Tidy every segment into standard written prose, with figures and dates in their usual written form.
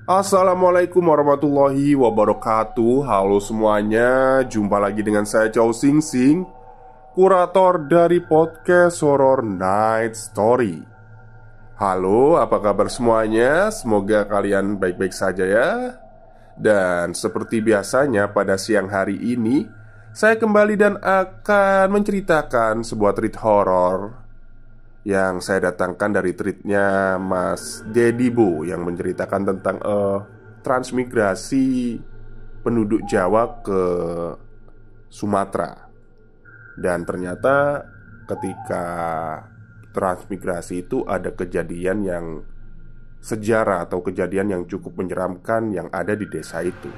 Assalamualaikum warahmatullahi wabarakatuh. Halo semuanya, jumpa lagi dengan saya Chow Sing Sing, kurator dari podcast Horror Night Story. Halo, apa kabar semuanya? Semoga kalian baik-baik saja ya. Dan seperti biasanya pada siang hari ini, saya kembali dan akan menceritakan sebuah treat horor yang saya datangkan dari tweetnya Mas Dedi Bo, yang menceritakan tentang transmigrasi penduduk Jawa ke Sumatera. Dan ternyata ketika transmigrasi itu ada kejadian yang sejarah atau kejadian yang cukup menyeramkan yang ada di desa itu.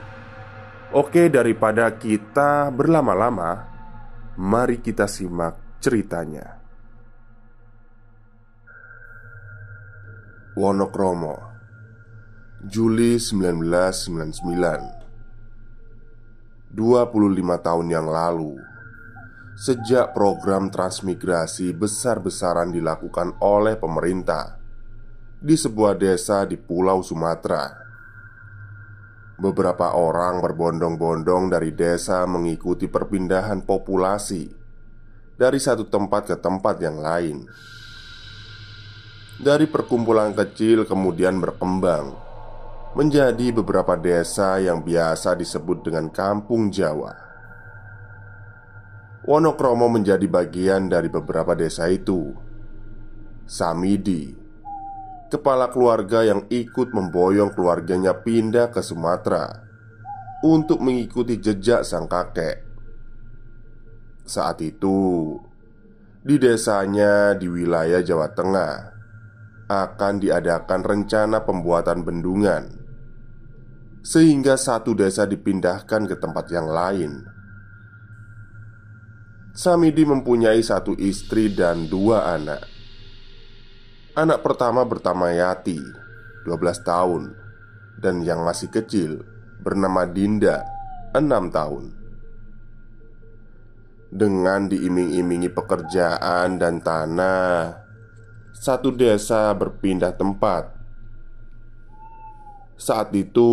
Oke, daripada kita berlama-lama, mari kita simak ceritanya. Wonokromo, Juli 1999. 25 tahun yang lalu, sejak program transmigrasi besar-besaran dilakukan oleh pemerintah di sebuah desa di Pulau Sumatera, beberapa orang berbondong-bondong dari desa mengikuti perpindahan populasi dari satu tempat ke tempat yang lain. Dari perkumpulan kecil kemudian berkembang menjadi beberapa desa yang biasa disebut dengan kampung Jawa. Wonokromo menjadi bagian dari beberapa desa itu. Samidi, kepala keluarga yang ikut memboyong keluarganya pindah ke Sumatera untuk mengikuti jejak sang kakek. Saat itu, di desanya di wilayah Jawa Tengah akan diadakan rencana pembuatan bendungan, sehingga satu desa dipindahkan ke tempat yang lain. Samidi mempunyai satu istri dan dua anak. Anak pertama bernama Yati, 12 tahun, dan yang masih kecil bernama Dinda, 6 tahun. Dengan diiming-imingi pekerjaan dan tanah, satu desa berpindah tempat. Saat itu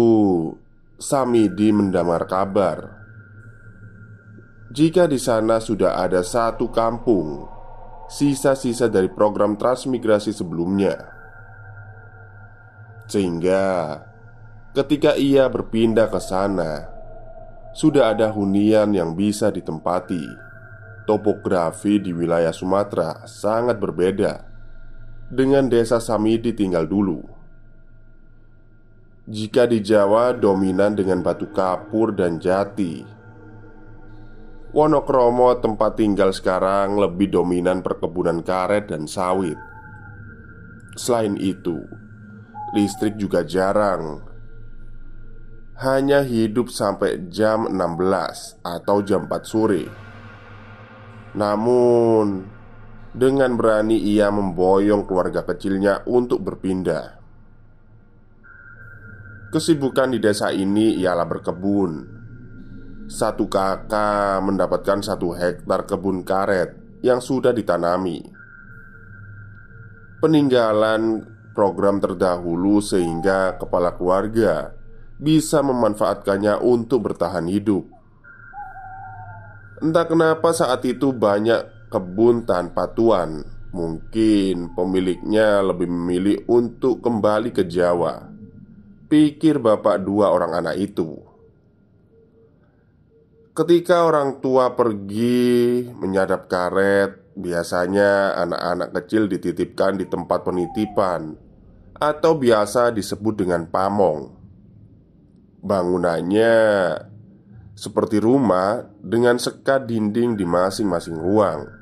Samidi mendamar kabar jika di sana sudah ada satu kampung, sisa-sisa dari program transmigrasi sebelumnya. Sehingga ketika ia berpindah ke sana, sudah ada hunian yang bisa ditempati. Topografi di wilayah Sumatera sangat berbeda dengan desa Samidi tinggal dulu. Jika di Jawa dominan dengan batu kapur dan jati, Wonokromo tempat tinggal sekarang lebih dominan perkebunan karet dan sawit. Selain itu, listrik juga jarang. Hanya hidup sampai jam 16 atau jam 4 sore. Namun dengan berani ia memboyong keluarga kecilnya untuk berpindah. Kesibukan di desa ini ialah berkebun. Satu kakak mendapatkan 1 hektar kebun karet yang sudah ditanami, peninggalan program terdahulu, sehingga kepala keluarga bisa memanfaatkannya untuk bertahan hidup. Entah kenapa saat itu banyak kebun tanpa tuan. Mungkin pemiliknya lebih memilih untuk kembali ke Jawa, pikir bapak dua orang anak itu. Ketika orang tua pergi menyadap karet, biasanya anak-anak kecil dititipkan di tempat penitipan atau biasa disebut dengan pamong. Bangunannya seperti rumah dengan sekat dinding di masing-masing ruang.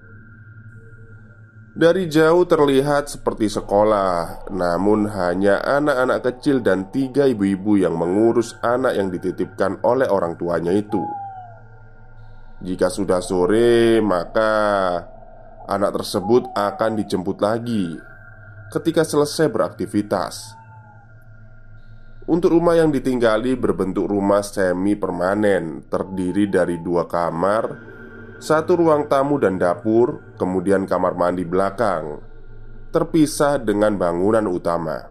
Dari jauh terlihat seperti sekolah, namun hanya anak-anak kecil dan 3 ibu-ibu yang mengurus anak yang dititipkan oleh orang tuanya itu. Jika sudah sore, maka anak tersebut akan dijemput lagi ketika selesai beraktivitas. Untuk rumah yang ditinggali berbentuk rumah semi permanen, terdiri dari 2 kamar, 1 ruang tamu dan dapur, kemudian kamar mandi belakang, terpisah dengan bangunan utama.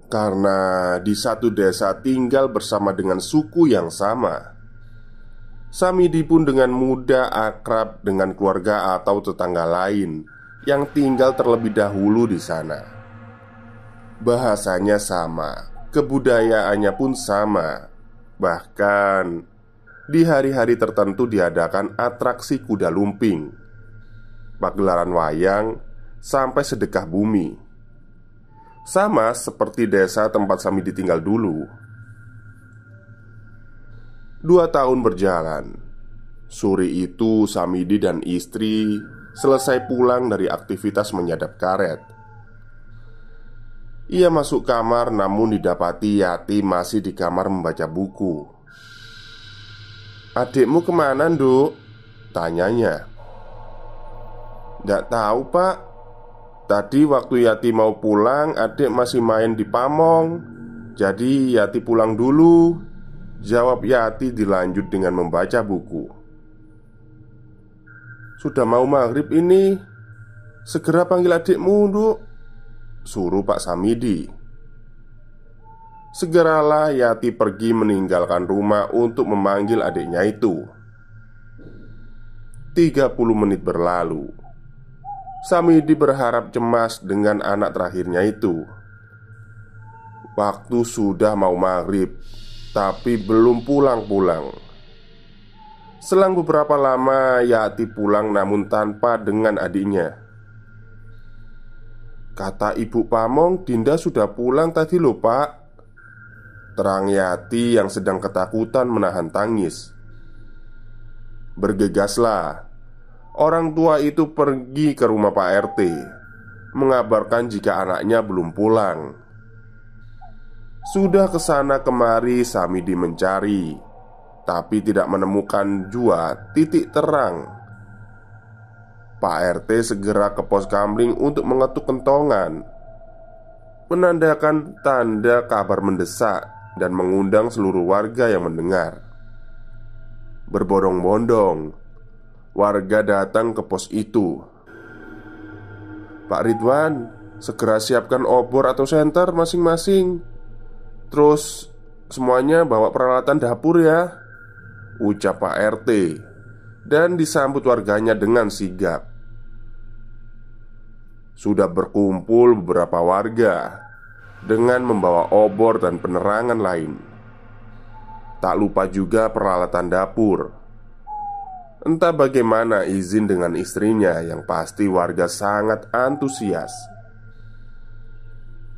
karena di satu desa tinggal bersama dengan suku yang sama. Samidi pun dengan mudah akrab dengan keluarga atau tetangga lain yang tinggal terlebih dahulu di sana. Bahasanya sama, kebudayaannya pun sama. Bahkan di hari-hari tertentu diadakan atraksi kuda lumping, pagelaran wayang, sampai sedekah bumi. Sama seperti desa tempat Samidi tinggal dulu. 2 tahun berjalan. Sore itu Samidi dan istri selesai pulang dari aktivitas menyadap karet. Ia masuk kamar namun didapati Yati masih di kamar membaca buku. "Adikmu kemana, Nduk?" tanyanya. "Nggak tahu, Pak. Tadi waktu Yati mau pulang, adik masih main di pamong. Jadi Yati pulang dulu," jawab Yati dilanjut dengan membaca buku. "Sudah mau maghrib ini. Segera panggil adikmu, Nduk," suruh Pak Samidi. Segeralah Yati pergi meninggalkan rumah untuk memanggil adiknya itu. 30 menit berlalu. Samidi berharap cemas dengan anak terakhirnya itu. Waktu sudah mau maghrib, tapi belum pulang-pulang. Selang beberapa lama Yati pulang namun tanpa dengan adiknya. "Kata ibu pamong, Dinda sudah pulang tadi loh, Pak," terang Yati yang sedang ketakutan menahan tangis. Bergegaslah orang tua itu pergi ke rumah Pak RT, mengabarkan jika anaknya belum pulang. Sudah kesana kemari Samidi mencari, tapi tidak menemukan jua titik terang. Pak RT segera ke pos kamling untuk mengetuk kentongan, menandakan tanda kabar mendesak dan mengundang seluruh warga yang mendengar. Berbondong-bondong warga datang ke pos itu. "Pak Ridwan, segera siapkan obor atau senter masing-masing. Terus semuanya bawa peralatan dapur ya," ucap Pak RT, dan disambut warganya dengan sigap. Sudah berkumpul beberapa warga dengan membawa obor dan penerangan lain. Tak lupa juga peralatan dapur. Entah bagaimana izin dengan istrinya, yang pasti warga sangat antusias.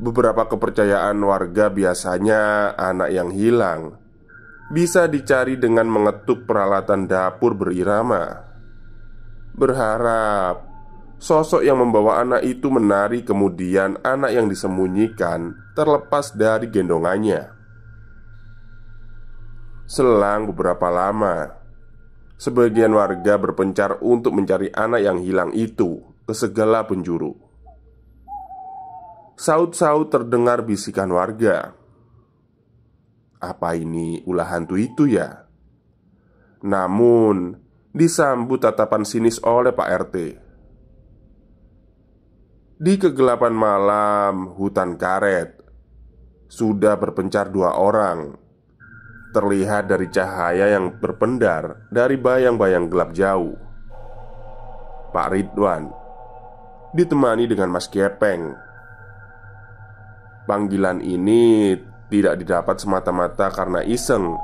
Beberapa kepercayaan warga biasanya anak yang hilang bisa dicari dengan mengetuk peralatan dapur berirama. Berharap sosok yang membawa anak itu menari, kemudian anak yang disembunyikan terlepas dari gendongannya. Selang beberapa lama, sebagian warga berpencar untuk mencari anak yang hilang itu ke segala penjuru. Saut-saut terdengar bisikan warga. "Apa ini ulah hantu itu ya?" Namun disambut tatapan sinis oleh Pak RT. Di kegelapan malam hutan karet sudah berpencar 2 orang. Terlihat dari cahaya yang berpendar dari bayang-bayang gelap jauh. Pak Ridwan ditemani dengan Mas Gepeng. Panggilan ini tidak didapat semata-mata karena iseng,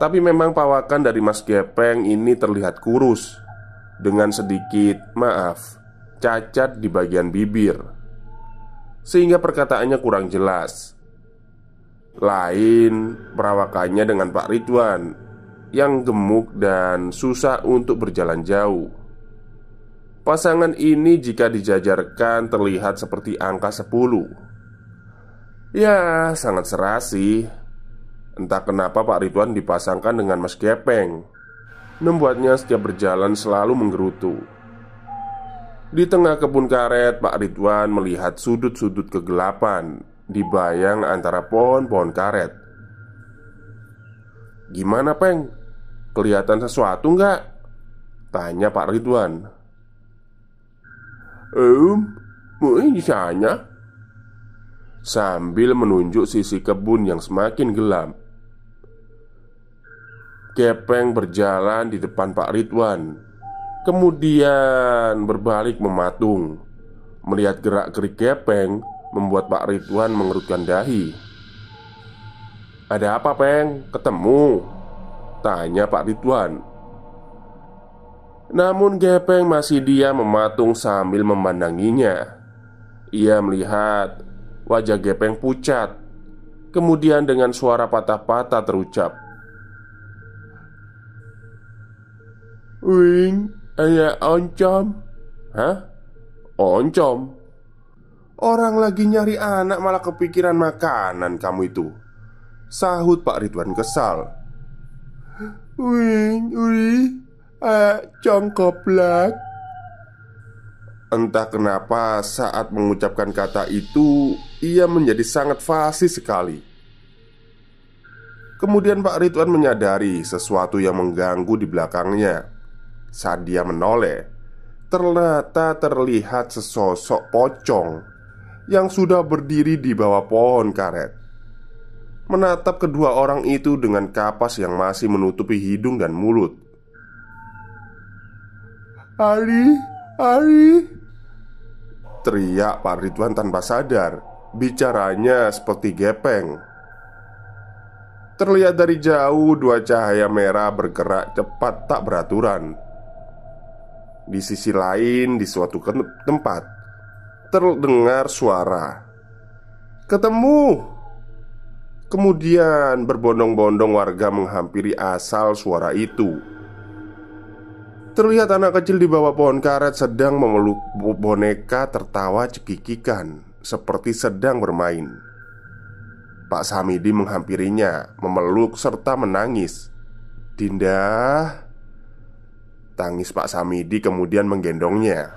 tapi memang pawakan dari Mas Gepeng ini terlihat kurus, dengan sedikit, cacat di bagian bibir, sehingga perkataannya kurang jelas. Lain perawakannya dengan Pak Ridwan yang gemuk dan susah untuk berjalan jauh. Pasangan ini jika dijajarkan terlihat seperti angka 10. Ya, sangat serasi. Entah kenapa Pak Ridwan dipasangkan dengan Mas Gepeng, membuatnya setiap berjalan selalu menggerutu. Di tengah kebun karet, Pak Ridwan melihat sudut-sudut kegelapan di bayang antara pohon-pohon karet. "Gimana, Peng? Kelihatan sesuatu nggak?" tanya Pak Ridwan. Mungkin di sana." sambil menunjuk sisi kebun yang semakin gelap. Gepeng berjalan di depan Pak Ridwan, kemudian berbalik mematung. Melihat gerak-gerik Gepeng membuat Pak Ridwan mengerutkan dahi. "Ada apa, Peng? Ketemu?" tanya Pak Ridwan. Namun Gepeng masih diam mematung sambil memandanginya. Ia melihat wajah Gepeng pucat. Kemudian dengan suara patah-patah terucap, "Wing, ayah oncom." "Hah? Oncom? Orang lagi nyari anak malah kepikiran makanan kamu itu," sahut Pak Ridwan kesal. "Wing, congkoblak." Entah kenapa saat mengucapkan kata itu ia menjadi sangat fasih sekali. Kemudian Pak Ridwan menyadari sesuatu yang mengganggu di belakangnya. Saat dia menoleh, ternyata terlihat sesosok pocong yang sudah berdiri di bawah pohon karet, menatap kedua orang itu dengan kapas yang masih menutupi hidung dan mulut. Ari," teriak Pak Ridwan tanpa sadar. Bicaranya seperti Gepeng. Terlihat dari jauh dua cahaya merah bergerak cepat tak beraturan. Di sisi lain, di suatu tempat terdengar suara, "Ketemu!" Kemudian berbondong-bondong warga menghampiri asal suara itu. Terlihat anak kecil di bawah pohon karet sedang memeluk boneka tertawa cekikikan seperti sedang bermain. Pak Samidi menghampirinya, memeluk serta menangis. "Dinda," tangis Pak Samidi kemudian menggendongnya.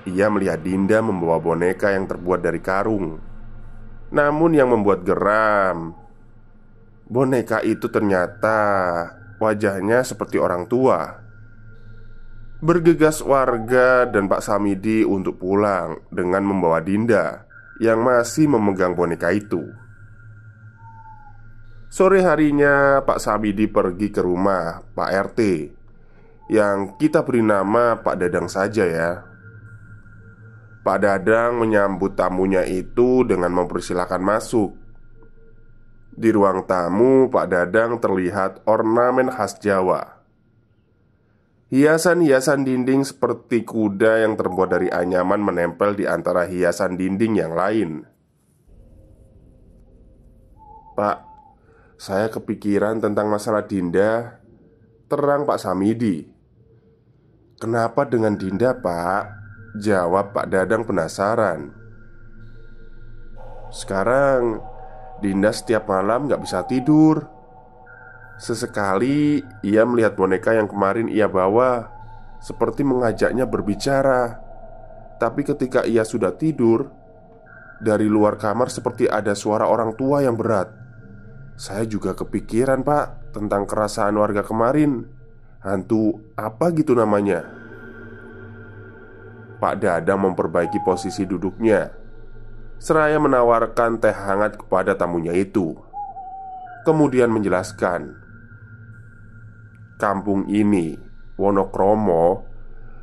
Ia melihat Dinda membawa boneka yang terbuat dari karung. Namun yang membuat geram, boneka itu ternyata wajahnya seperti orang tua. Bergegas warga dan Pak Samidi untuk pulang dengan membawa Dinda yang masih memegang boneka itu. Sore harinya Pak Samidi pergi ke rumah Pak RT, yang kita beri nama Pak Dadang saja ya. Pak Dadang menyambut tamunya itu dengan mempersilahkan masuk. Di ruang tamu Pak Dadang terlihat ornamen khas Jawa. Hiasan-hiasan dinding seperti kuda yang terbuat dari anyaman menempel di antara hiasan dinding yang lain. "Pak, saya kepikiran tentang masalah Dinda," terang Pak Samidi. "Kenapa dengan Dinda, Pak?" jawab Pak Dadang penasaran. "Sekarang Dinda setiap malam gak bisa tidur. Sesekali ia melihat boneka yang kemarin ia bawa, seperti mengajaknya berbicara. Tapi ketika ia sudah tidur, dari luar kamar seperti ada suara orang tua yang berat. Saya juga kepikiran, Pak, tentang kerasaan warga kemarin. Hantu apa gitu namanya?" Pak Dadang memperbaiki posisi duduknya, seraya menawarkan teh hangat kepada tamunya itu. Kemudian menjelaskan, "Kampung ini, Wonokromo,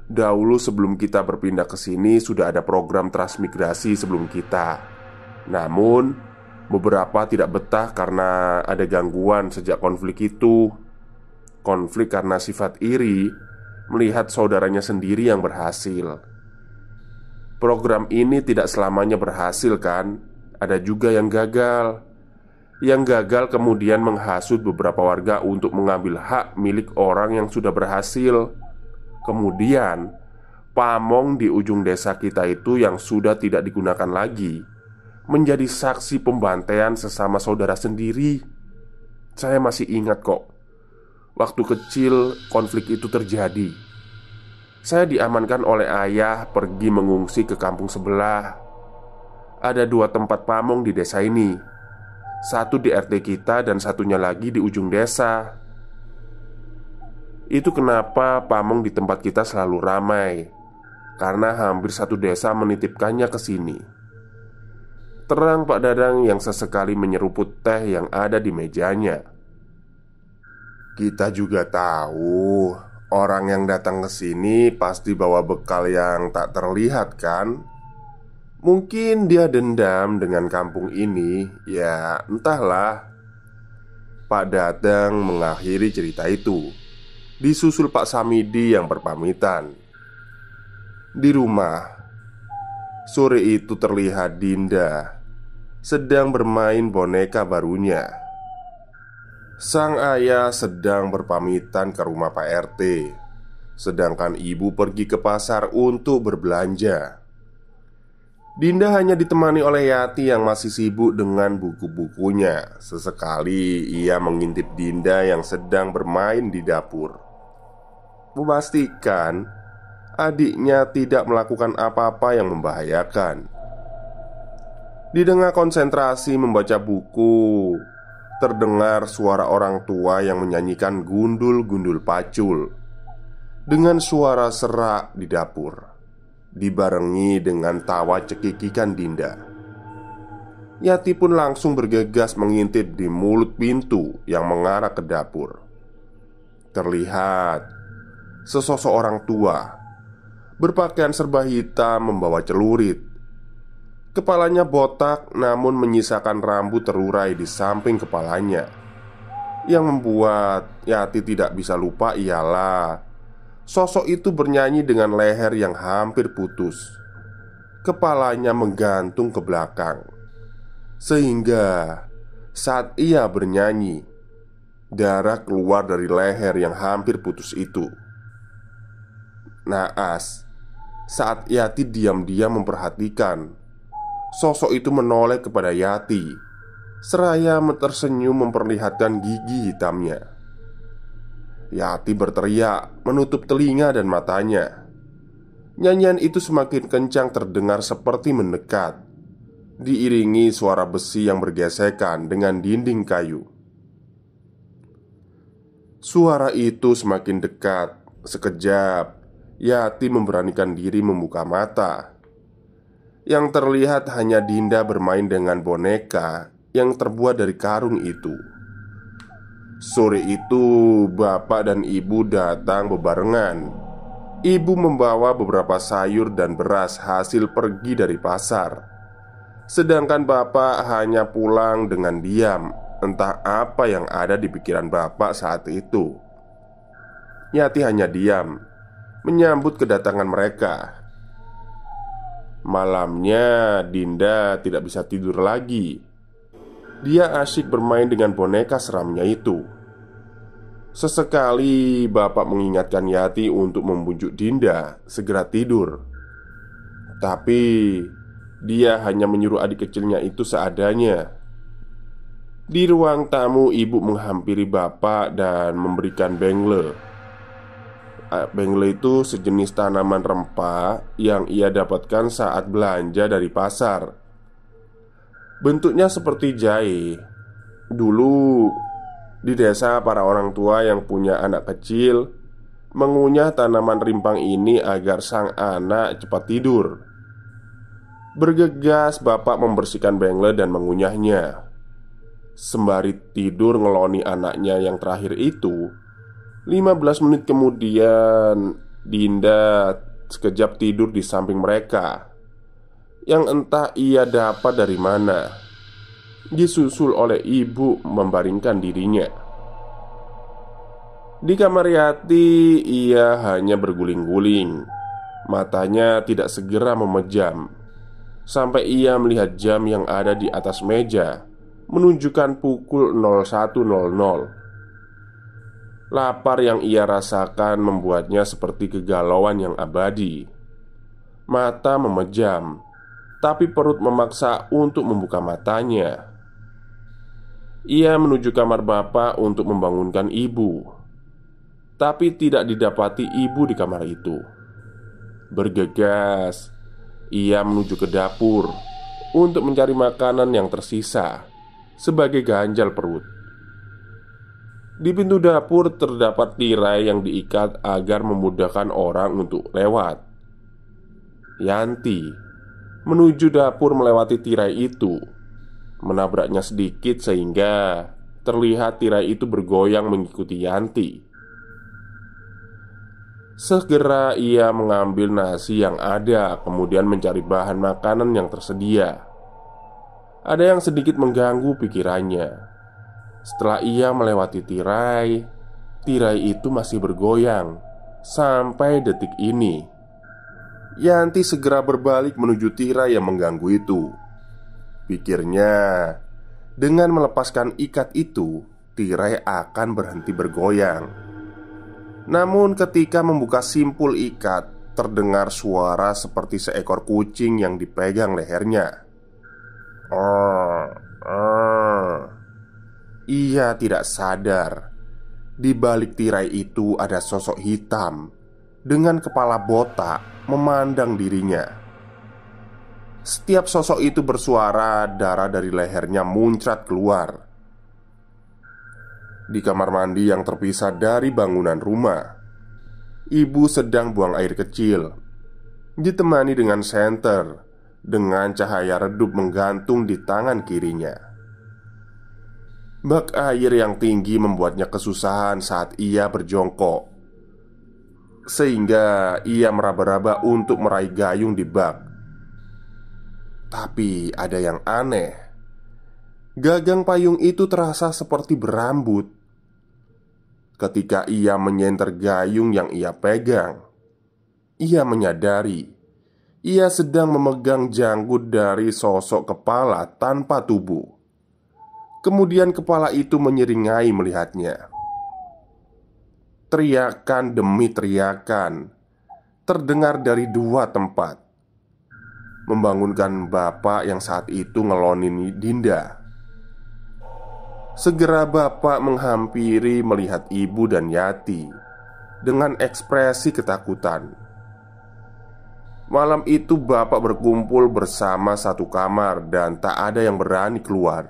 dahulu sebelum kita berpindah ke sini sudah ada program transmigrasi sebelum kita. Namun, beberapa tidak betah karena ada gangguan sejak konflik itu. Konflik karena sifat iri melihat saudaranya sendiri yang berhasil. Program ini tidak selamanya berhasil kan? Ada juga yang gagal. Yang gagal kemudian menghasut beberapa warga untuk mengambil hak milik orang yang sudah berhasil. Kemudian pamong di ujung desa kita itu yang sudah tidak digunakan lagi menjadi saksi pembantaian sesama saudara sendiri. Saya masih ingat kok, waktu kecil konflik itu terjadi. Saya diamankan oleh ayah pergi mengungsi ke kampung sebelah. Ada 2 tempat pamong di desa ini. Satu di RT kita dan satunya lagi di ujung desa. Itu kenapa pamong di tempat kita selalu ramai, karena hampir satu desa menitipkannya ke sini. terang Pak Dadang yang sesekali menyeruput teh yang ada di mejanya. Kita juga tahu orang yang datang ke sini pasti bawa bekal yang tak terlihat kan? Mungkin dia dendam dengan kampung ini, ya entahlah. Pak Dadang mengakhiri cerita itu, disusul Pak Samidi yang berpamitan. Di rumah, sore itu terlihat Dinda sedang bermain boneka barunya. Sang ayah sedang berpamitan ke rumah Pak RT, sedangkan ibu pergi ke pasar untuk berbelanja. Dinda hanya ditemani oleh Yati yang masih sibuk dengan buku-bukunya. Sesekali ia mengintip Dinda yang sedang bermain di dapur, memastikan adiknya tidak melakukan apa-apa yang membahayakan. Di tengah konsentrasi membaca buku, terdengar suara orang tua yang menyanyikan gundul-gundul pacul dengan suara serak di dapur, dibarengi dengan tawa cekikikan Dinda. Yati pun langsung bergegas mengintip di mulut pintu yang mengarah ke dapur. Terlihat sesosok orang tua berpakaian serba hitam membawa celurit. Kepalanya botak namun menyisakan rambut terurai di samping kepalanya. Yang membuat Yati tidak bisa lupa ialah sosok itu bernyanyi dengan leher yang hampir putus. Kepalanya menggantung ke belakang, sehingga saat ia bernyanyi, darah keluar dari leher yang hampir putus itu. Naas, saat Yati diam-diam memperhatikan, sosok itu menoleh kepada Yati, seraya tersenyum memperlihatkan gigi hitamnya. Yati berteriak, menutup telinga dan matanya. Nyanyian itu semakin kencang terdengar seperti mendekat, diiringi suara besi yang bergesekan dengan dinding kayu. Suara itu semakin dekat. Sekejap, Yati memberanikan diri membuka mata. Yang terlihat hanya Dinda bermain dengan boneka yang terbuat dari karung itu. Sore itu, bapak dan ibu datang bebarengan. Ibu membawa beberapa sayur dan beras hasil pergi dari pasar, sedangkan bapak hanya pulang dengan diam. Entah apa yang ada di pikiran bapak saat itu. Yati hanya diam menyambut kedatangan mereka. Malamnya Dinda tidak bisa tidur lagi. Dia asyik bermain dengan boneka seramnya itu. Sesekali bapak mengingatkan Yati untuk membujuk Dinda segera tidur. Tapi dia hanya menyuruh adik kecilnya itu seadanya. Di ruang tamu, ibu menghampiri bapak dan memberikan bengle. Bengle itu sejenis tanaman rempah yang ia dapatkan saat belanja dari pasar. Bentuknya seperti jahe. Dulu di desa, para orang tua yang punya anak kecil mengunyah tanaman rimpang ini agar sang anak cepat tidur. Bergegas bapak membersihkan bengle dan mengunyahnya. Sembari tidur ngeloni anaknya yang terakhir itu, 15 menit kemudian Dinda sekejap tidur di samping mereka, yang entah ia dapat dari mana, disusul oleh ibu membaringkan dirinya. Di kamar Yati, ia hanya berguling-guling. Matanya tidak segera memejam sampai ia melihat jam yang ada di atas meja menunjukkan pukul 01.00. Lapar yang ia rasakan membuatnya seperti kegalauan yang abadi. Mata memejam, tapi perut memaksa untuk membuka matanya. Ia menuju kamar bapak untuk membangunkan ibu, tapi tidak didapati ibu di kamar itu. Bergegas, ia menuju ke dapur untuk mencari makanan yang tersisa sebagai ganjal perut. Di pintu dapur terdapat tirai yang diikat agar memudahkan orang untuk lewat. Yanti menuju dapur melewati tirai itu. Menabraknya sedikit sehingga terlihat tirai itu bergoyang mengikuti Yanti. Segera ia mengambil nasi yang ada, kemudian mencari bahan makanan yang tersedia. Ada yang sedikit mengganggu pikirannya. Setelah ia melewati tirai, tirai itu masih bergoyang sampai detik ini. Yanti segera berbalik menuju tirai yang mengganggu itu. Pikirnya, dengan melepaskan ikat itu, tirai akan berhenti bergoyang. Namun ketika membuka simpul ikat, terdengar suara seperti seekor kucing yang dipegang lehernya. Ia tidak sadar, di balik tirai itu ada sosok hitam dengan kepala botak memandang dirinya. Setiap sosok itu bersuara, darah dari lehernya muncrat keluar. Di kamar mandi yang terpisah dari bangunan rumah, ibu sedang buang air kecil, ditemani dengan senter dengan cahaya redup menggantung di tangan kirinya. Bak air yang tinggi membuatnya kesusahan saat ia berjongkok, sehingga ia meraba-raba untuk meraih gayung di bak. Tapi ada yang aneh. Gagang payung itu terasa seperti berambut. Ketika ia menyenter gayung yang ia pegang, ia menyadari ia sedang memegang janggut dari sosok kepala tanpa tubuh. Kemudian kepala itu menyeringai melihatnya. Teriakan demi teriakan terdengar dari dua tempat, membangunkan bapak yang saat itu ngelonin Dinda. Segera bapak menghampiri melihat ibu dan Yati dengan ekspresi ketakutan. Malam itu bapak berkumpul bersama satu kamar dan tak ada yang berani keluar.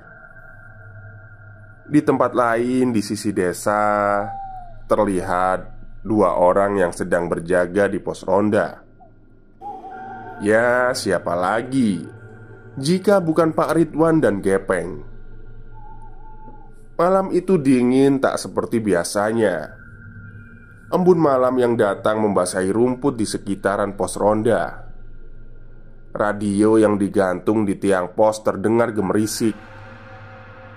Di tempat lain di sisi desa, terlihat dua orang yang sedang berjaga di pos ronda. Ya, siapa lagi jika bukan Pak Ridwan dan Gepeng. Malam itu dingin tak seperti biasanya. Embun malam yang datang membasahi rumput di sekitaran pos ronda. Radio yang digantung di tiang pos terdengar gemerisik.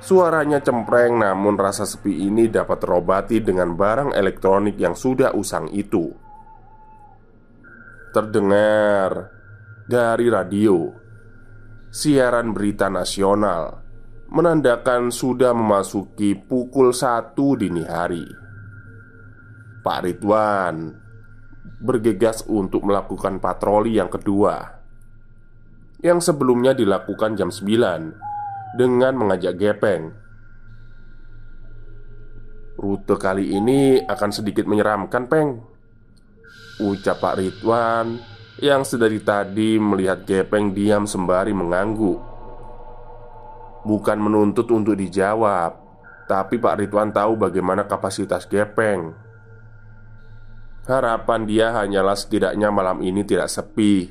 Suaranya cempreng, namun rasa sepi ini dapat terobati dengan barang elektronik yang sudah usang itu. Terdengar dari radio siaran berita nasional menandakan sudah memasuki pukul 1 dini hari. Pak Ridwan bergegas untuk melakukan patroli yang kedua, yang sebelumnya dilakukan jam 9 dengan mengajak Gepeng. "Rute kali ini akan sedikit menyeramkan, Peng," ucap Pak Ridwan yang sedari tadi melihat Gepeng diam sembari mengangguk. Bukan menuntut untuk dijawab, tapi Pak Ridwan tahu bagaimana kapasitas Gepeng. Harapan dia hanyalah setidaknya malam ini tidak sepi.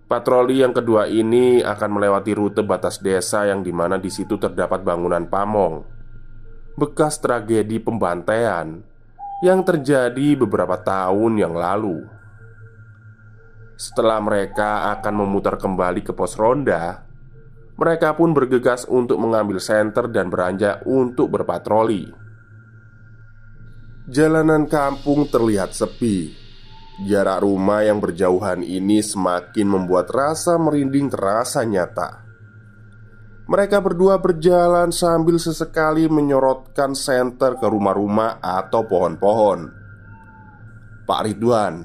Patroli yang kedua ini akan melewati rute batas desa yang dimana di situ terdapat bangunan pamong, bekas tragedi pembantaian yang terjadi beberapa tahun yang lalu. Setelah mereka akan memutar kembali ke pos ronda, mereka pun bergegas untuk mengambil senter dan beranjak untuk berpatroli. Jalanan kampung terlihat sepi. Jarak rumah yang berjauhan ini semakin membuat rasa merinding terasa nyata. Mereka berdua berjalan sambil sesekali menyorotkan senter ke rumah-rumah atau pohon-pohon. Pak Ridwan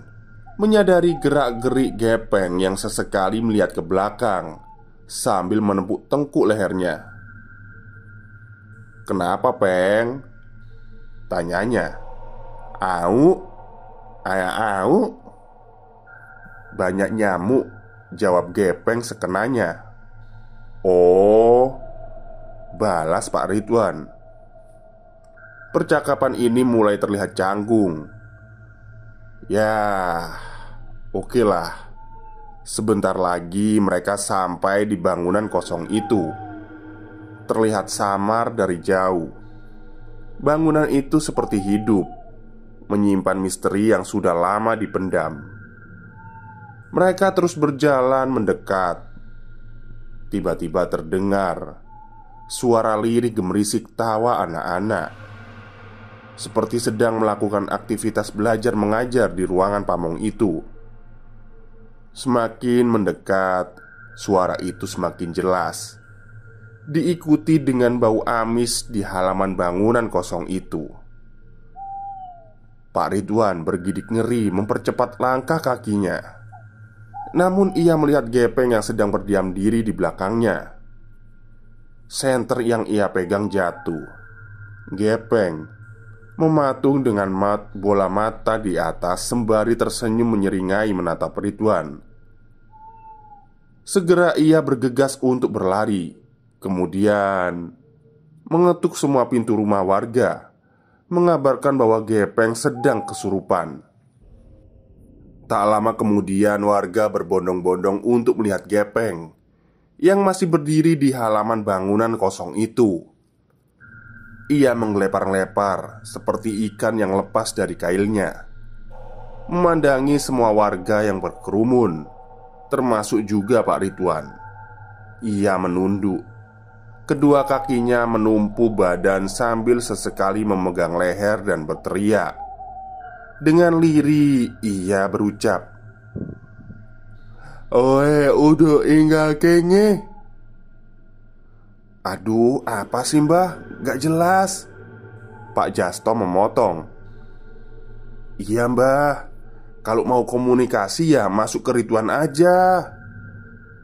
menyadari gerak-gerik Gepeng yang sesekali melihat ke belakang sambil menepuk tengkuk lehernya. "Kenapa, Peng?" tanyanya. "Au, au." "Banyak nyamuk," jawab Gepeng sekenanya. "Oh," balas Pak Ridwan. Percakapan ini mulai terlihat canggung. "Ya, oke lah. Sebentar lagi mereka sampai di bangunan kosong itu. Terlihat samar dari jauh. Bangunan itu seperti hidup, menyimpan misteri yang sudah lama dipendam. Mereka terus berjalan mendekat. Tiba-tiba terdengar suara lirih gemerisik tawa anak-anak, seperti sedang melakukan aktivitas belajar mengajar di ruangan pamong itu. Semakin mendekat, suara itu semakin jelas, diikuti dengan bau amis di halaman bangunan kosong itu. Pak Ridwan bergidik ngeri mempercepat langkah kakinya. Namun ia melihat Gepeng yang sedang berdiam diri di belakangnya. Senter yang ia pegang jatuh. Gepeng mematung dengan bola mata di atas sembari tersenyum menyeringai menatap Ridwan. Segera ia bergegas untuk berlari. Kemudian mengetuk semua pintu rumah warga, mengabarkan bahwa Gepeng sedang kesurupan. Tak lama kemudian warga berbondong-bondong untuk melihat Gepeng yang masih berdiri di halaman bangunan kosong itu. Ia menggelepar-gelepar seperti ikan yang lepas dari kailnya, memandangi semua warga yang berkerumun, termasuk juga Pak Ridwan. Ia menunduk. Kedua kakinya menumpu badan sambil sesekali memegang leher dan berteriak. Dengan lirih ia berucap, "Oe, udah inggal kenge." "Aduh, apa sih mbah? Gak jelas." Pak Jasto memotong. "Iya mbah, kalau mau komunikasi ya masuk ke Ridwan aja,"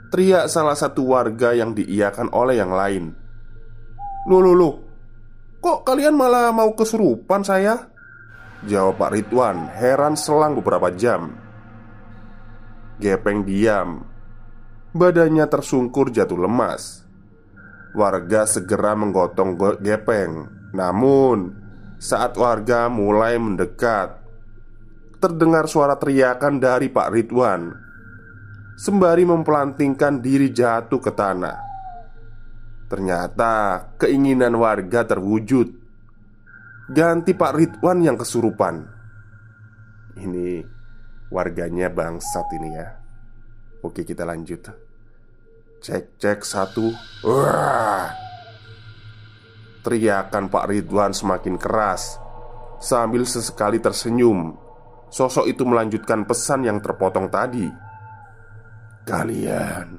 teriak salah satu warga yang diiyakan oleh yang lain. Loh, kok kalian malah mau kesurupan saya?" jawab Pak Ridwan heran selang beberapa jam. Gepeng diam. Badannya tersungkur jatuh lemas. Warga segera menggotong Gepeng. Namun saat warga mulai mendekat, terdengar suara teriakan dari Pak Ridwan sembari mempelantingkan diri jatuh ke tanah. Ternyata keinginan warga terwujud. Ganti Pak Ridwan yang kesurupan. Ini warganya bangsat ini ya. Oke, kita lanjut. Cek satu. Wah! Teriakan Pak Ridwan semakin keras. Sambil sesekali tersenyum, sosok itu melanjutkan pesan yang terpotong tadi. "Kalian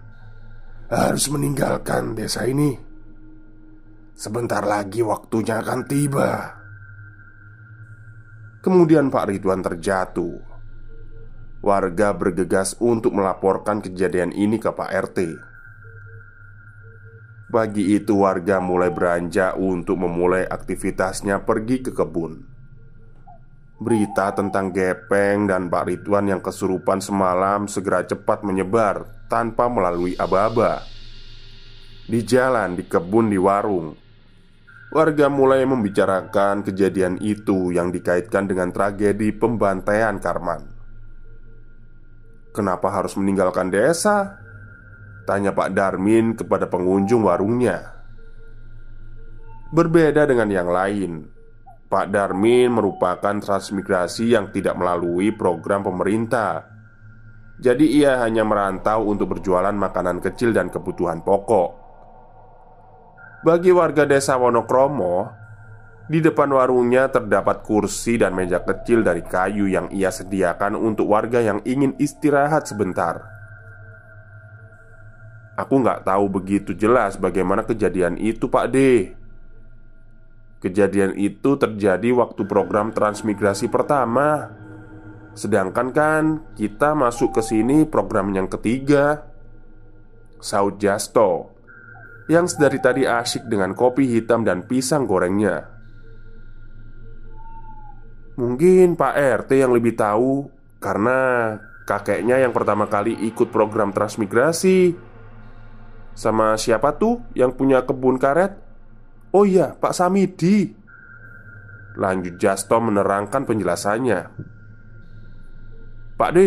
harus meninggalkan desa ini. Sebentar lagi waktunya akan tiba." Kemudian Pak Ridwan terjatuh. Warga bergegas untuk melaporkan kejadian ini ke Pak RT. Pagi itu warga mulai beranjak untuk memulai aktivitasnya pergi ke kebun. Berita tentang Gepeng dan Pak Ridwan yang kesurupan semalam segera cepat menyebar tanpa melalui aba-aba. Di jalan, di kebun, di warung, warga mulai membicarakan kejadian itu yang dikaitkan dengan tragedi pembantaian Karman. "Kenapa harus meninggalkan desa?" tanya Pak Darmin kepada pengunjung warungnya. Berbeda dengan yang lain, Pak Darmin merupakan transmigrasi yang tidak melalui program pemerintah. Jadi ia hanya merantau untuk berjualan makanan kecil dan kebutuhan pokok. Bagi warga desa Wonokromo, di depan warungnya terdapat kursi dan meja kecil dari kayu yang ia sediakan untuk warga yang ingin istirahat sebentar. "Aku nggak tahu begitu jelas bagaimana kejadian itu, Pak D. Kejadian itu terjadi waktu program transmigrasi pertama. Sedangkan kan kita masuk ke sini program yang ketiga," saud Jasto, yang sedari tadi asyik dengan kopi hitam dan pisang gorengnya. "Mungkin Pak RT yang lebih tahu, karena kakeknya yang pertama kali ikut program transmigrasi. Sama siapa tuh yang punya kebun karet? Oh iya, Pak Samidi," lanjut Jasto menerangkan penjelasannya. "Pak D,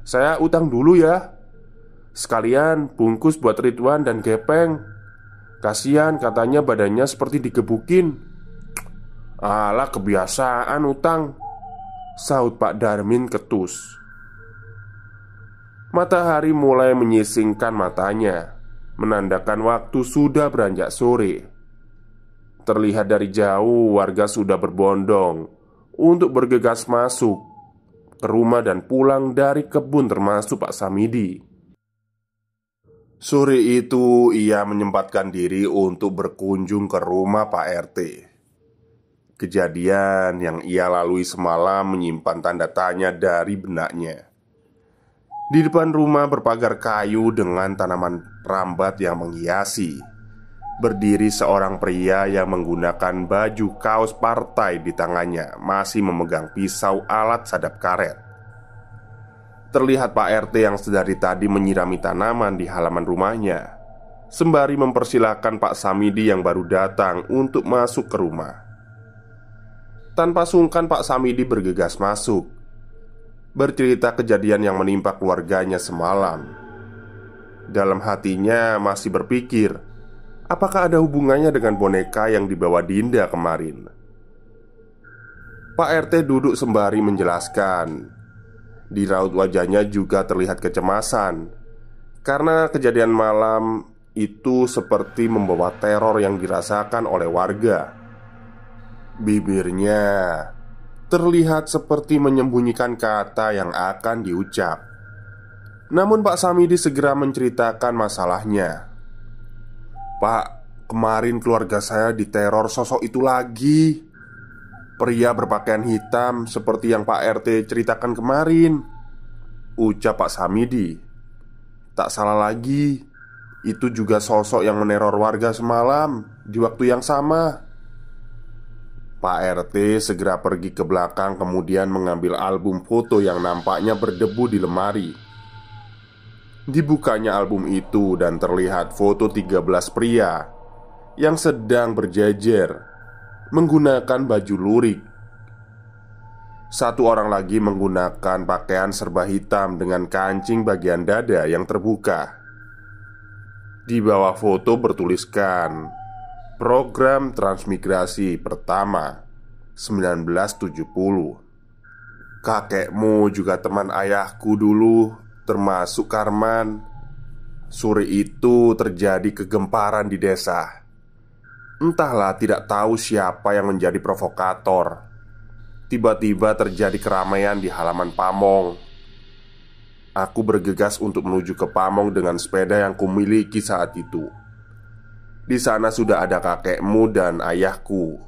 saya utang dulu ya. Sekalian bungkus buat Ridwan dan Gepeng. Kasihan katanya badannya seperti digebukin." "Alah, kebiasaan utang," sahut Pak Darmin ketus. Matahari mulai menyisingkan matanya, menandakan waktu sudah beranjak sore. Terlihat dari jauh warga sudah berbondong untuk bergegas masuk ke rumah dan pulang dari kebun, termasuk Pak Samidi. Sore itu ia menyempatkan diri untuk berkunjung ke rumah Pak RT. Kejadian yang ia lalui semalam menyimpan tanda tanya dari benaknya. Di depan rumah berpagar kayu dengan tanaman rambat yang menghiasi, berdiri seorang pria yang menggunakan baju kaos partai. Di tangannya masih memegang pisau alat sadap karet. Terlihat Pak RT yang sedari tadi menyirami tanaman di halaman rumahnya, sembari mempersilahkan Pak Samidi yang baru datang untuk masuk ke rumah. Tanpa sungkan Pak Samidi bergegas masuk, bercerita kejadian yang menimpa keluarganya semalam. Dalam hatinya masih berpikir, apakah ada hubungannya dengan boneka yang dibawa Dinda kemarin? Pak RT duduk sembari menjelaskan. Di raut wajahnya juga terlihat kecemasan, karena kejadian malam itu seperti membawa teror yang dirasakan oleh warga. Bibirnya terlihat seperti menyembunyikan kata yang akan diucap. Namun Pak Samidi segera menceritakan masalahnya. "Pak, kemarin keluarga saya diteror sosok itu lagi. Pria berpakaian hitam seperti yang Pak RT ceritakan kemarin," ucap Pak Samidi. "Tak salah lagi, itu juga sosok yang meneror warga semalam di waktu yang sama." Pak RT segera pergi ke belakang, kemudian mengambil album foto yang nampaknya berdebu di lemari. Dibukanya album itu dan terlihat foto 13 pria yang sedang berjejer menggunakan baju lurik. Satu orang lagi menggunakan pakaian serba hitam dengan kancing bagian dada yang terbuka. Di bawah foto bertuliskan "Program Transmigrasi Pertama 1970". "Kakekmu juga teman ayahku dulu, termasuk Karman. Sore itu terjadi kegemparan di desa. Entahlah, tidak tahu siapa yang menjadi provokator. Tiba-tiba terjadi keramaian di halaman pamong. Aku bergegas untuk menuju ke pamong dengan sepeda yang kumiliki saat itu. Di sana sudah ada kakekmu dan ayahku.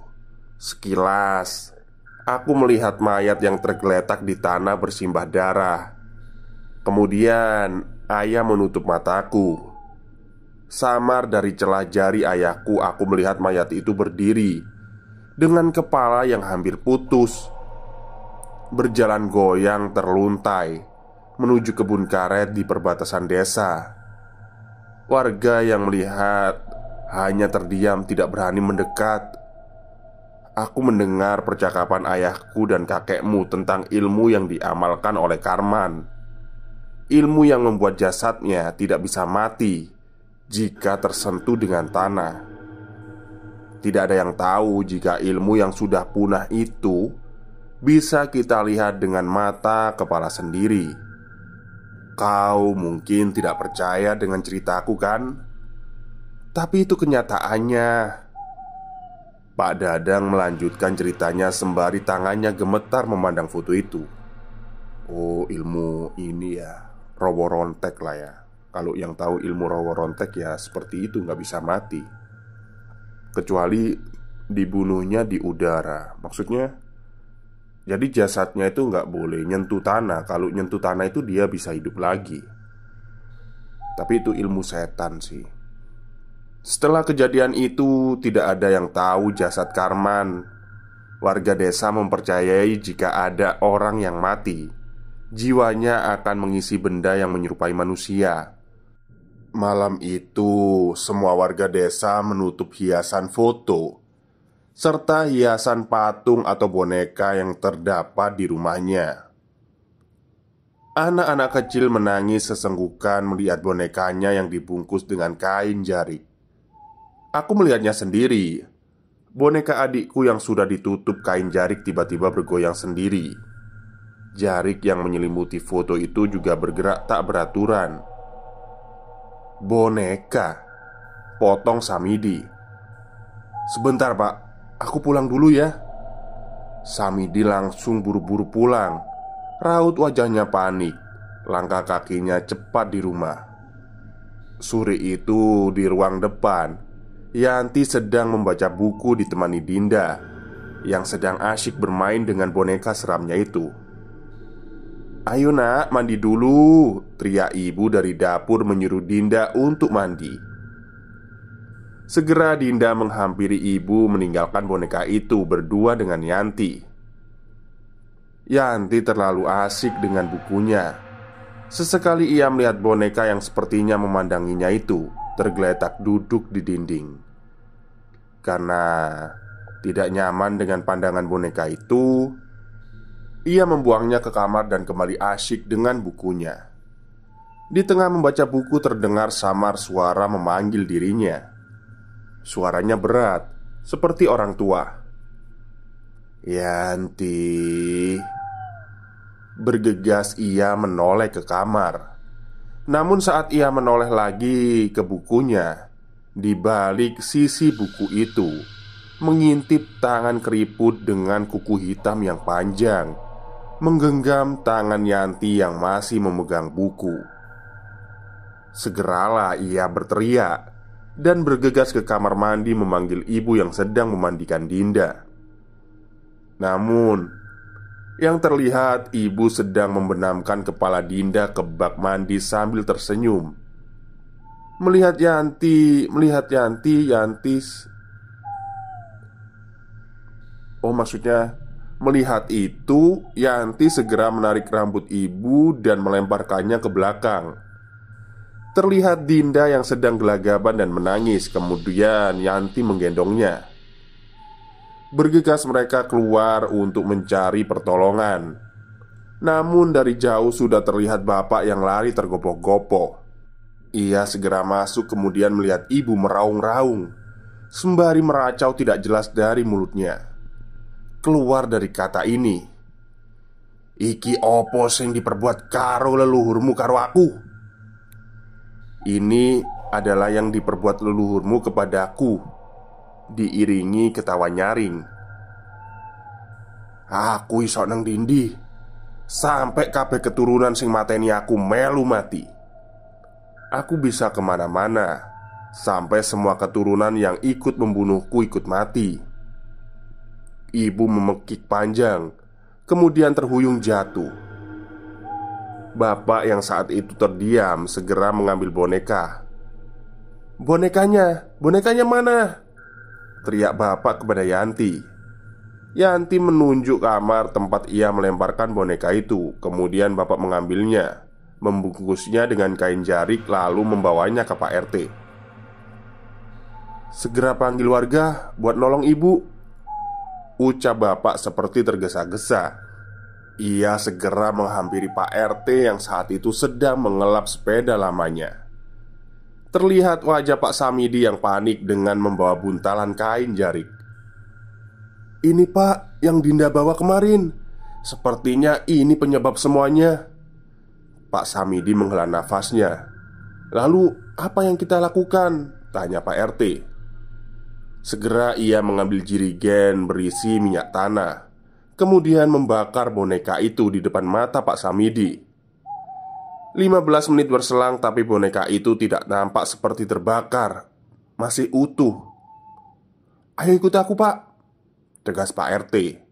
Sekilas, aku melihat mayat yang tergeletak di tanah bersimbah darah. Kemudian, ayah menutup mataku. Samar dari celah jari ayahku, aku melihat mayat itu berdiri dengan kepala yang hampir putus, berjalan goyang terluntai menuju kebun karet di perbatasan desa. Warga yang melihat hanya terdiam, tidak berani mendekat. Aku mendengar percakapan ayahku dan kakekmu tentang ilmu yang diamalkan oleh Karman. Ilmu yang membuat jasadnya tidak bisa mati jika tersentuh dengan tanah. Tidak ada yang tahu jika ilmu yang sudah punah itu bisa kita lihat dengan mata kepala sendiri. Kau mungkin tidak percaya dengan ceritaku, kan? Tapi itu kenyataannya." Pak Dadang melanjutkan ceritanya sembari tangannya gemetar memandang foto itu. "Oh, ilmu ini ya, Rowo Rontek lah ya. Kalau yang tahu ilmu Rowo Rontek ya seperti itu, nggak bisa mati. Kecuali dibunuhnya di udara. Maksudnya, jadi jasadnya itu nggak boleh nyentuh tanah. Kalau nyentuh tanah itu dia bisa hidup lagi. Tapi itu ilmu setan sih." Setelah kejadian itu, tidak ada yang tahu jasad Karman. Warga desa mempercayai jika ada orang yang mati, jiwanya akan mengisi benda yang menyerupai manusia. Malam itu, semua warga desa menutup hiasan foto serta hiasan patung atau boneka yang terdapat di rumahnya. Anak-anak kecil menangis sesenggukan melihat bonekanya yang dibungkus dengan kain jarik. Aku melihatnya sendiri. Boneka adikku yang sudah ditutup kain jarik tiba-tiba bergoyang sendiri. Jarik yang menyelimuti foto itu juga bergerak tak beraturan. "Boneka," potong Samidi. "Sebentar pak, aku pulang dulu ya." Samidi langsung buru-buru pulang. Raut wajahnya panik. Langkah kakinya cepat di rumah. Sore itu di ruang depan, Yanti sedang membaca buku ditemani Dinda yang sedang asyik bermain dengan boneka seramnya itu. "Ayo nak, mandi dulu," teriak ibu dari dapur menyuruh Dinda untuk mandi. Segera Dinda menghampiri ibu meninggalkan boneka itu berdua dengan Yanti. Yanti terlalu asik dengan bukunya. Sesekali ia melihat boneka yang sepertinya memandanginya itu tergeletak duduk di dinding. Karena tidak nyaman dengan pandangan boneka itu, ia membuangnya ke kamar dan kembali asyik dengan bukunya. Di tengah membaca buku terdengar samar suara memanggil dirinya. Suaranya berat, seperti orang tua. "Yanti." Bergegas ia menoleh ke kamar. Namun saat ia menoleh lagi ke bukunya, di balik sisi buku itu mengintip tangan keriput dengan kuku hitam yang panjang, menggenggam tangan Yanti yang masih memegang buku. Segeralah ia berteriak dan bergegas ke kamar mandi memanggil ibu yang sedang memandikan Dinda. Namun yang terlihat ibu sedang membenamkan kepala Dinda ke bak mandi sambil tersenyum. Melihat Yanti melihat itu, Yanti segera menarik rambut ibu dan melemparkannya ke belakang. Terlihat Dinda yang sedang gelagapan dan menangis. Kemudian Yanti menggendongnya. Bergegas mereka keluar untuk mencari pertolongan. Namun dari jauh sudah terlihat bapak yang lari tergopoh-gopoh. Ia segera masuk kemudian melihat ibu meraung-raung sembari meracau tidak jelas dari mulutnya. Keluar dari kata ini, "Iki opo sing diperbuat karo leluhurmu karo aku?" "Ini adalah yang diperbuat leluhurmu kepadaku," diiringi ketawa nyaring. "Aku iso nang dindi sampai kabeh keturunan sing mateni aku melu mati. Aku bisa kemana-mana sampai semua keturunan yang ikut membunuhku ikut mati." Ibu memekik panjang, kemudian terhuyung jatuh. Bapak yang saat itu terdiam segera mengambil boneka. Bonekanya mana?" teriak bapak kepada Yanti. Yanti menunjuk kamar tempat ia melemparkan boneka itu. Kemudian bapak mengambilnya, membungkusnya dengan kain jarik, lalu membawanya ke Pak RT. "Segera panggil warga buat nolong ibu," ucap bapak seperti tergesa-gesa. Ia segera menghampiri Pak RT yang saat itu sedang mengelap sepeda lamanya. Terlihat wajah Pak Samidi yang panik dengan membawa buntalan kain jarik. "Ini pak, yang Dinda bawa kemarin. Sepertinya ini penyebab semuanya." Pak Samidi menghela nafasnya. "Lalu apa yang kita lakukan?" tanya Pak RT. Segera ia mengambil jirigen berisi minyak tanah, kemudian membakar boneka itu di depan mata Pak Samidi. 15 menit berselang tapi boneka itu tidak nampak seperti terbakar. Masih utuh. "Ayo ikut aku pak," tegas Pak RT.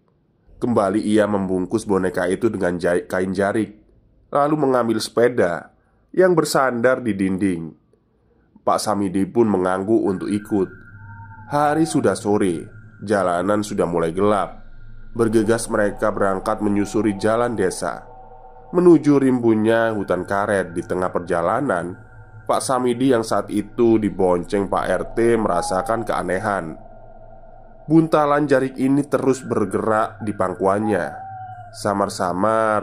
Kembali ia membungkus boneka itu dengan kain jarik, lalu mengambil sepeda yang bersandar di dinding. Pak Samidi pun mengangguk untuk ikut. Hari sudah sore, jalanan sudah mulai gelap. Bergegas mereka berangkat menyusuri jalan desa menuju rimbunnya hutan karet. Di tengah perjalanan, Pak Samidi yang saat itu dibonceng Pak RT merasakan keanehan. Buntalan jarik ini terus bergerak di pangkuannya. Samar-samar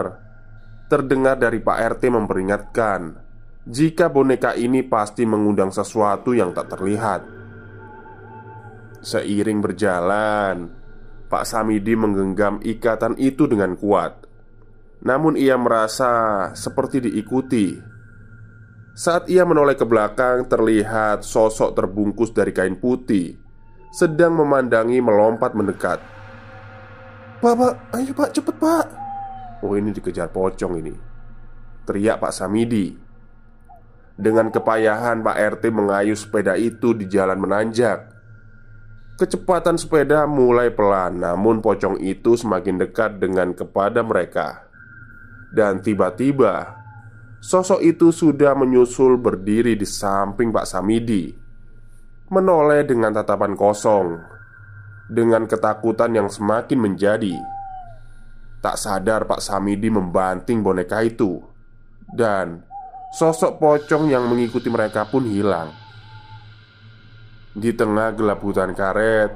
terdengar dari Pak RT memperingatkan jika boneka ini pasti mengundang sesuatu yang tak terlihat. Seiring berjalan, Pak Samidi menggenggam ikatan itu dengan kuat. Namun ia merasa seperti diikuti. Saat ia menoleh ke belakang, terlihat sosok terbungkus dari kain putih sedang memandangi melompat mendekat. Pak, ayo pak, cepet pak. Oh, ini dikejar pocong ini, teriak Pak Samidi. Dengan kepayahan Pak RT mengayuh sepeda itu di jalan menanjak. Kecepatan sepeda mulai pelan, namun pocong itu semakin dekat dengan kepada mereka. Dan tiba-tiba sosok itu sudah menyusul berdiri di samping Pak Samidi, menoleh dengan tatapan kosong, dengan ketakutan yang semakin menjadi. Tak sadar Pak Samidi membanting boneka itu, dan sosok pocong yang mengikuti mereka pun hilang. Di tengah gelap hutan karet,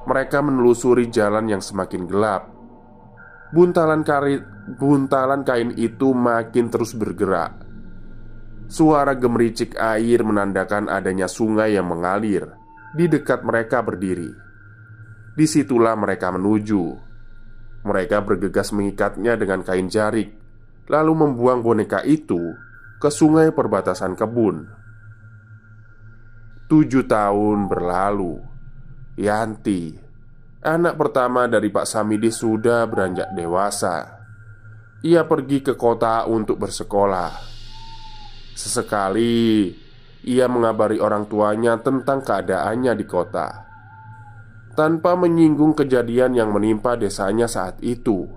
mereka menelusuri jalan yang semakin gelap. Buntalan kain itu makin terus bergerak. Suara gemericik air menandakan adanya sungai yang mengalir di dekat mereka berdiri. Disitulah mereka menuju. Mereka bergegas mengikatnya dengan kain jarik, lalu membuang boneka itu ke sungai perbatasan kebun. 7 tahun berlalu. Yanti, anak pertama dari Pak Samidi, sudah beranjak dewasa. Ia pergi ke kota untuk bersekolah. Sesekali ia mengabari orang tuanya tentang keadaannya di kota, tanpa menyinggung kejadian yang menimpa desanya saat itu.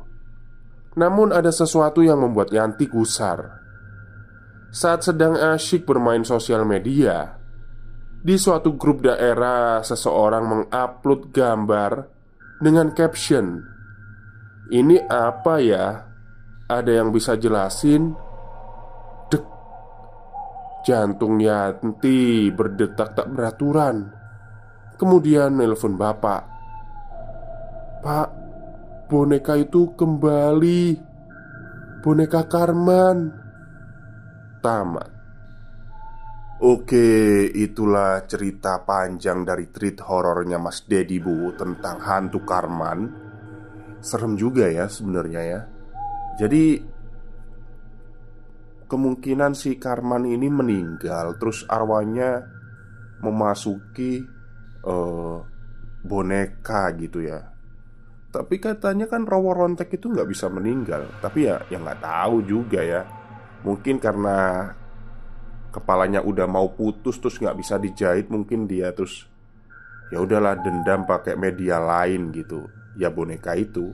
Namun ada sesuatu yang membuat Yanti gusar. Saat sedang asyik bermain sosial media, di suatu grup daerah seseorang mengupload gambar dengan caption, "Ini apa ya? Ada yang bisa jelasin?" Dek. Jantung Yanti berdetak tak beraturan. Kemudian nelpon bapak. "Pak, boneka itu kembali. Boneka Karman." Tamat. Oke, itulah cerita panjang dari treat horornya Mas Dedi, Bu, tentang hantu Karman. Serem juga ya sebenarnya ya. Jadi kemungkinan si Karman ini meninggal, terus arwahnya memasuki boneka gitu ya. Tapi katanya kan Rowo Rontek itu nggak bisa meninggal. Tapi ya nggak tahu juga ya. Mungkin karena kepalanya udah mau putus terus nggak bisa dijahit, mungkin dia terus ya udahlah dendam pakai media lain gitu ya boneka itu.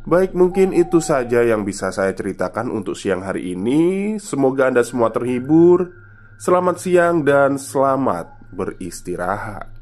Baik, mungkin itu saja yang bisa saya ceritakan untuk siang hari ini. Semoga Anda semua terhibur. Selamat siang dan selamat beristirahat.